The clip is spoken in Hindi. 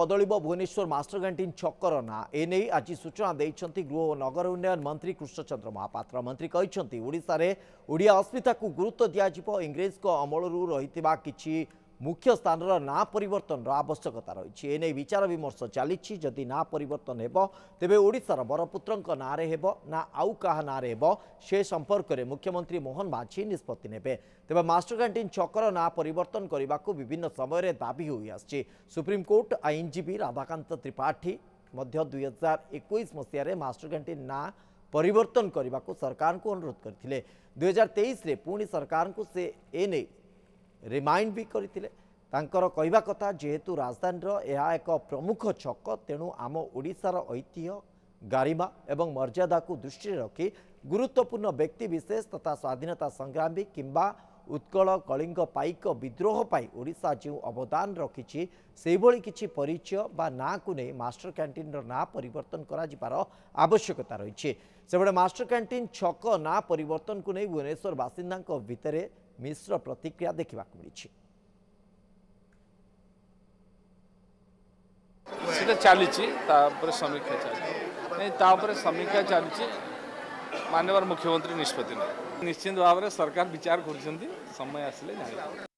बदलिब भुवनेश्वर मास्टर कैंटीन छकर ना एने आज सूचना देइछंती गृह और नगर उन्नयन मंत्री कृष्णचंद्र महापात्र। मंत्री कहिछंती ओडिशा रे ओडिया अस्मिता को गुरुत्व दियाजिबो। इंग्रेज को अमलरू रहितिबा किछि मुख्य स्थान ना परिवर्तन आवश्यकता रही एने विचार विमर्श चली। जदि ना परिवर्तन हेब तेबे ओडिशार बरपुत्रंक नारे हेब ना आउ काहा नारे हेब से संपर्क में मुख्यमंत्री मोहन माझी निष्पत्ति नेबे। तेबे मास्टर कैंटीन छकर ना परिवर्तन करने को विभिन्न समय दाबी होई आछि। सुप्रीमकोर्ट आईनजीवी राधाकांत त्रिपाठी मध्य 2021 मसीह मास्टर कैंटीन ना परिवर्तन करने को सरकार को अनुरोध करथिले। 2023 रे पुणी सरकार को से एने रिमाइंड भी करते कहवा कथा जेहेतु राजधानी यह एक प्रमुख छक तेणु आम ओडिशार ऐतिह्य गारिमा एवं मर्यादा को दृष्टि रखी गुरुत्वपूर्ण व्यक्ति विशेष तथा स्वाधीनता संग्रामी किंबा उत्कल कलिंग पाइक विद्रोह पाई ओडिशा जो अवदान रखी से किछि परिचय बा ना को नहीं मास्टर कैंटीन ना परिवर्तन करार आवश्यकता रही। से मास्टर कैंटीन छक ना परिवर्तन को नहीं भुवनेश्वर बासिंदा भितर मिश्र प्रतिक्रिया देखा मिली। चली समीक्षा चली समीक्षा चली माननीय मुख्यमंत्री निष्पत्ति निश्चित भाव में सरकार विचार कर समय आसिले।